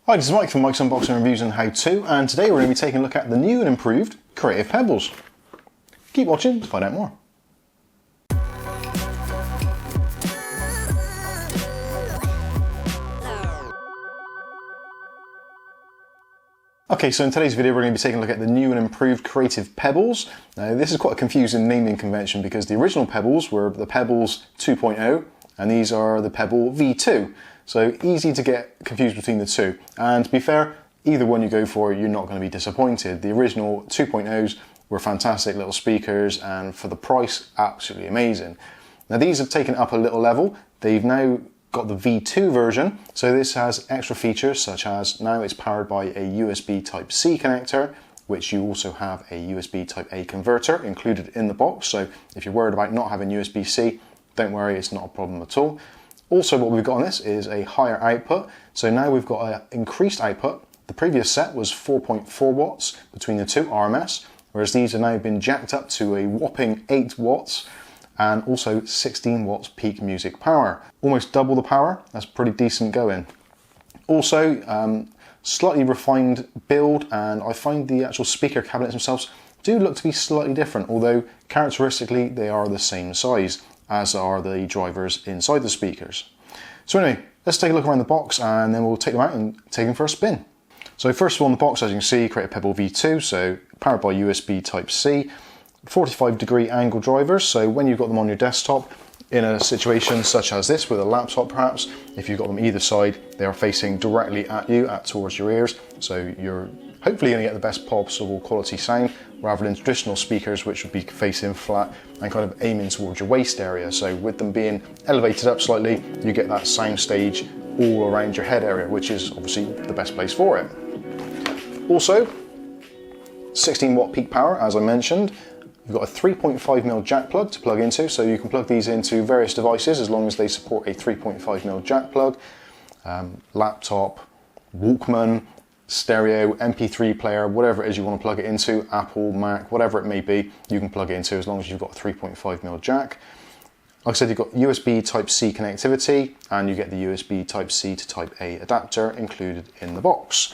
Hi, this is Mike from Mike's Unboxing Reviews and How To, and today we're going to be taking a look at the new and improved Creative Pebbles. Keep watching to find out more. Okay, so in today's video we're going to be taking a look at the new and improved Creative Pebbles. Now this is quite a confusing naming convention because the original Pebbles were the Pebbles 2.0 and these are the Pebble V2. So easy to get confused between the two. And to be fair, either one you go for, you're not going to be disappointed. The original 2.0s were fantastic little speakers and for the price, absolutely amazing. Now these have taken up a little level. They've now got the V2 version, so this has extra features such as now it's powered by a USB Type-C connector, which you also have a USB Type-A converter included in the box, so if you're worried about not having USB-C, don't worry, it's not a problem at all. Also what we've got on this is a higher output, so now we've got an increased output. The previous set was 4.4 watts between the two RMS, whereas these have now been jacked up to a whopping 8 watts, and also 16 watts peak music power. Almost double the power, that's pretty decent going. Also, slightly refined build, and I find the actual speaker cabinets themselves do look to be slightly different, although characteristically they are the same size, as are the drivers inside the speakers. So anyway, let's take a look around the box and then we'll take them out and take them for a spin. So first of all in the box, as you can see, Creative Pebble V2, so powered by USB Type-C. 45-degree angle drivers, so when you've got them on your desktop in a situation such as this with a laptop perhaps, if you've got them either side, they are facing directly at you, towards your ears, so you're hopefully going to get the best possible quality sound rather than traditional speakers which would be facing flat and kind of aiming towards your waist area. So with them being elevated up slightly, you get that sound stage all around your head area, which is obviously the best place for it. Also, 16 watt peak power, as I mentioned. You've got a 3.5mm jack plug to plug into, so you can plug these into various devices as long as they support a 3.5mm jack plug. Laptop, Walkman, stereo, MP3 player, whatever it is you want to plug it into, Apple, Mac, whatever it may be, you can plug it into as long as you've got a 3.5mm jack. Like I said, you've got USB Type-C connectivity and you get the USB Type-C to Type-A adapter included in the box.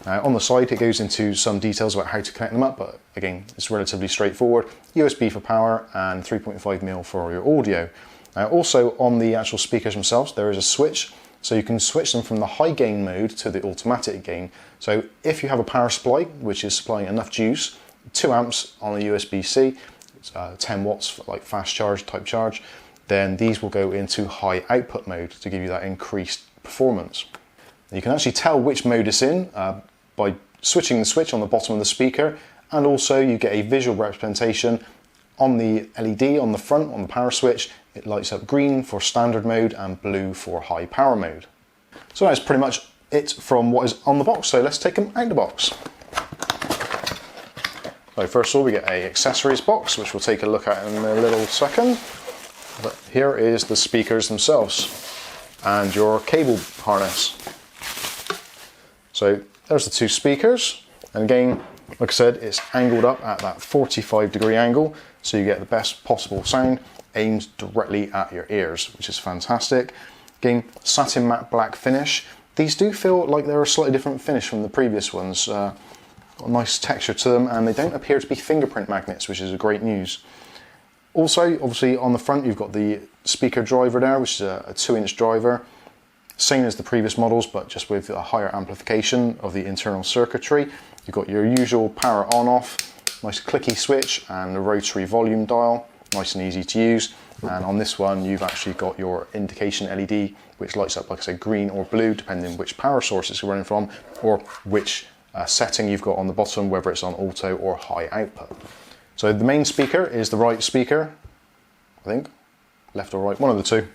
On the side it goes into some details about how to connect them up, but again it's relatively straightforward. USB for power and 3.5mm for your audio. Also on the actual speakers themselves there is a switch, so you can switch them from the high gain mode to the automatic gain. So if you have a power supply which is supplying enough juice, 2 amps on a USB-C, 10 watts for like fast charge type charge, then these will go into high output mode to give you that increased performance. You can actually tell which mode it's in by switching the switch on the bottom of the speaker, and also you get a visual representation on the LED on the front on the power switch. It lights up green for standard mode and blue for high power mode. So that's pretty much it from what is on the box, so let's take them out of the box. So first of all we get a accessories box which we'll take a look at in a little second. But here is the speakers themselves and your cable harness. So there's the two speakers, and again, like I said, it's angled up at that 45-degree angle, so you get the best possible sound aimed directly at your ears, which is fantastic. Again, satin matte black finish. These do feel like they're a slightly different finish from the previous ones. Got a nice texture to them, and they don't appear to be fingerprint magnets, which is great news. Also, obviously on the front you've got the speaker driver there, which is a 2-inch driver. Same as the previous models, but just with a higher amplification of the internal circuitry. You've got your usual power on off, nice clicky switch and a rotary volume dial, nice and easy to use. And on this one you've actually got your indication LED which lights up, like I said, green or blue depending which power source it's running from or which setting you've got on the bottom, whether it's on auto or high output. So the main speaker is the right speaker, I think, left or right, one of the two.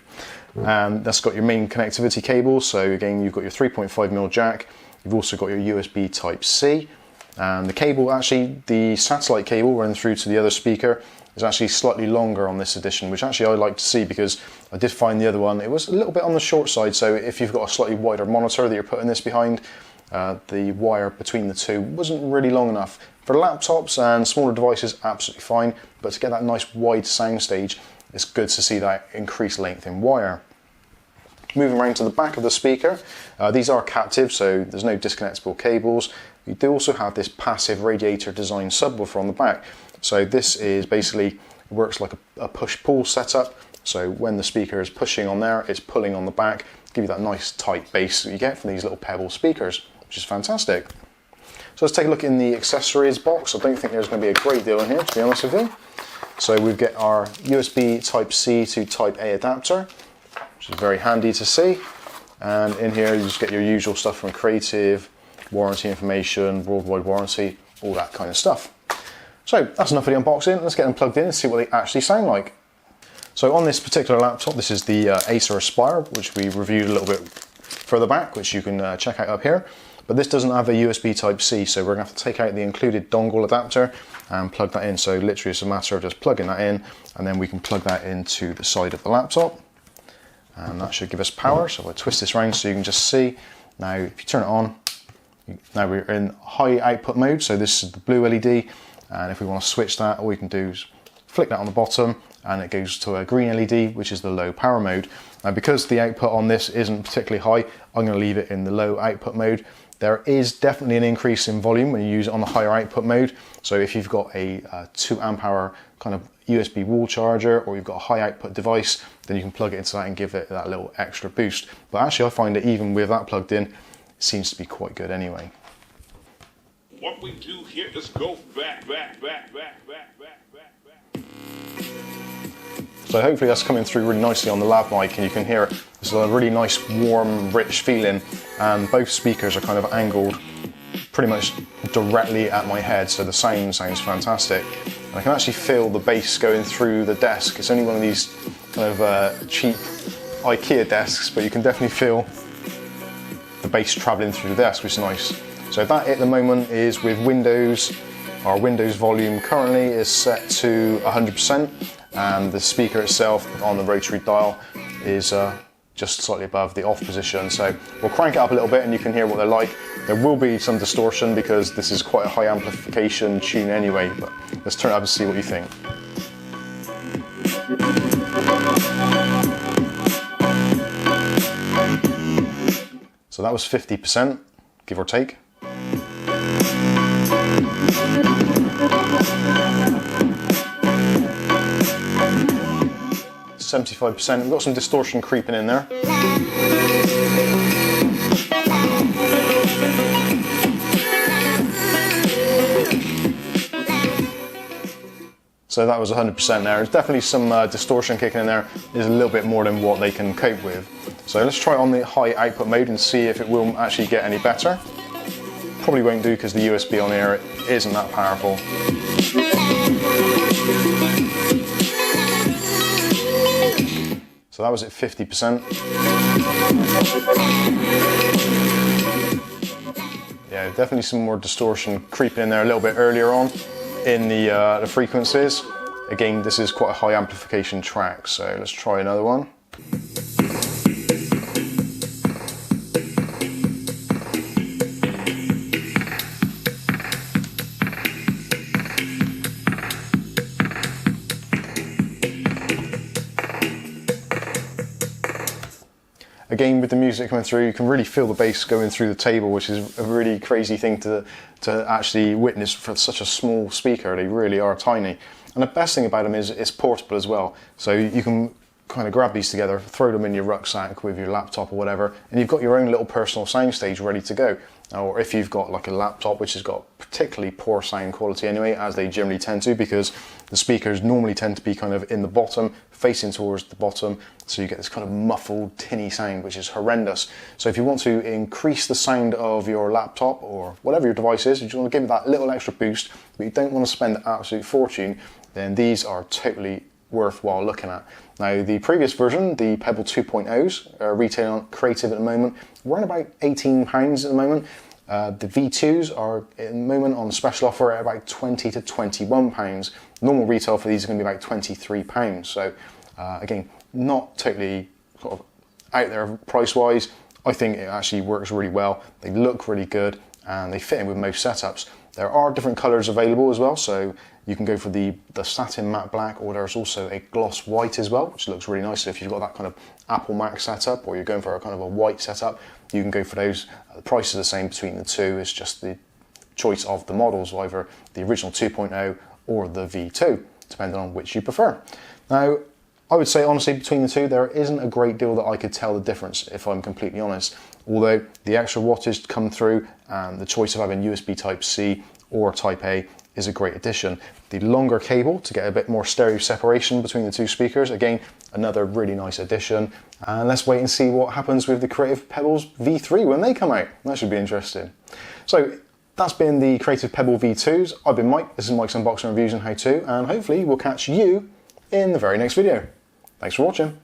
That's got your main connectivity cable, so again you've got your 3.5mm jack, you've also got your USB Type-C, and the cable, actually the satellite cable running through to the other speaker is actually slightly longer on this edition, which actually I like to see because I did find the other one, it was a little bit on the short side, so if you've got a slightly wider monitor that you're putting this behind, the wire between the two wasn't really long enough. For laptops and smaller devices, absolutely fine, but to get that nice wide sound stage, it's good to see that increased length in wire. Moving around to the back of the speaker, these are captive, so there's no disconnectable cables. You do also have this passive radiator design subwoofer on the back. So this is basically, works like a push-pull setup. So when the speaker is pushing on there, it's pulling on the back, give you that nice tight bass that you get from these little Pebble speakers, which is fantastic. So let's take a look in the accessories box. I don't think there's going to be a great deal in here, to be honest with you. So we get our USB Type-C to Type-A adapter, which is very handy to see. And in here you just get your usual stuff from Creative, warranty information, worldwide warranty, all that kind of stuff. So that's enough for the unboxing. Let's get them plugged in and see what they actually sound like. So on this particular laptop, this is the Acer Aspire, which we reviewed a little bit further back, which you can check out up here. But this doesn't have a USB Type-C, so we're going to have to take out the included dongle adapter and plug that in. So literally it's a matter of just plugging that in, and then we can plug that into the side of the laptop. And that should give us power. So I'll twist this around so you can just see. Now if you turn it on, now we're in high output mode, so this is the blue LED, and if we want to switch that, all we can do is flick that on the bottom and it goes to a green LED, which is the low power mode. Now because the output on this isn't particularly high, I'm going to leave it in the low output mode. There is definitely an increase in volume when you use it on the higher output mode. So if you've got a 2 amp hour kind of USB wall charger, or you've got a high output device, then you can plug it into that and give it that little extra boost. But actually I find that even with that plugged in, it seems to be quite good anyway. What we do here is go back. So hopefully that's coming through really nicely on the lav mic, and you can hear it. It's a really nice, warm, rich feeling, and both speakers are kind of angled pretty much directly at my head, so the sound sounds fantastic. And I can actually feel the bass going through the desk. It's only one of these kind of cheap IKEA desks, but you can definitely feel the bass travelling through the desk, which is nice. So that at the moment is with Windows. Our Windows volume currently is set to 100%, and the speaker itself on the rotary dial is just slightly above the off position. So we'll crank it up a little bit and you can hear what they're like. There will be some distortion because this is quite a high amplification tune anyway, but let's turn it up and see what you think. So that was 50%, give or take. 75%, we've got some distortion creeping in there. So that was 100% there. There's definitely some distortion kicking in there. There's a little bit more than what they can cope with. So let's try it on the high output mode and see if it will actually get any better. Probably won't do because the USB on here isn't that powerful. So that was at 50%. Yeah, definitely some more distortion creeping in there a little bit earlier on in the frequencies. Again, this is quite a high amplification track, so let's try another one. Again, with the music coming through, you can really feel the bass going through the table, which is a really crazy thing to actually witness for such a small speaker. They really are tiny. And the best thing about them is it's portable as well. So you can kind of grab these together, throw them in your rucksack with your laptop or whatever, and you've got your own little personal soundstage ready to go. Or if you've got like a laptop which has got particularly poor sound quality anyway, as they generally tend to, because the speakers normally tend to be kind of in the bottom, facing towards the bottom, so you get this kind of muffled, tinny sound, which is horrendous. So if you want to increase the sound of your laptop or whatever your device is, you just want to give it that little extra boost, but you don't want to spend an absolute fortune, then these are totally worthwhile looking at. Now, the previous version, the Pebble 2.0s, are retailing on Creative at the moment. We're at about £18 at the moment. The V2s are at the moment on special offer at about £20 to £21. Normal retail for these are going to be about £23. So again, not totally sort of out there price-wise. I think it actually works really well. They look really good, and they fit in with most setups. There are different colours available as well, so you can go for the satin matte black, or there's also a gloss white as well, which looks really nice. So if you've got that kind of Apple Mac setup, or you're going for a kind of a white setup, you can go for those. The price is the same between the two, it's just the choice of the models, either the original 2.0 or the V2, depending on which you prefer. Now, I would say honestly, between the two, there isn't a great deal that I could tell the difference, if I'm completely honest. Although the extra wattage come through, and the choice of having USB Type-C or Type-A is a great addition. The longer cable to get a bit more stereo separation between the two speakers, again, another really nice addition. And let's wait and see what happens with the Creative Pebbles V3 when they come out. That should be interesting. So that's been the Creative Pebble V2s. I've been Mike, this is Mike's Unboxing Reviews and How To, and hopefully we'll catch you in the very next video. Thanks for watching.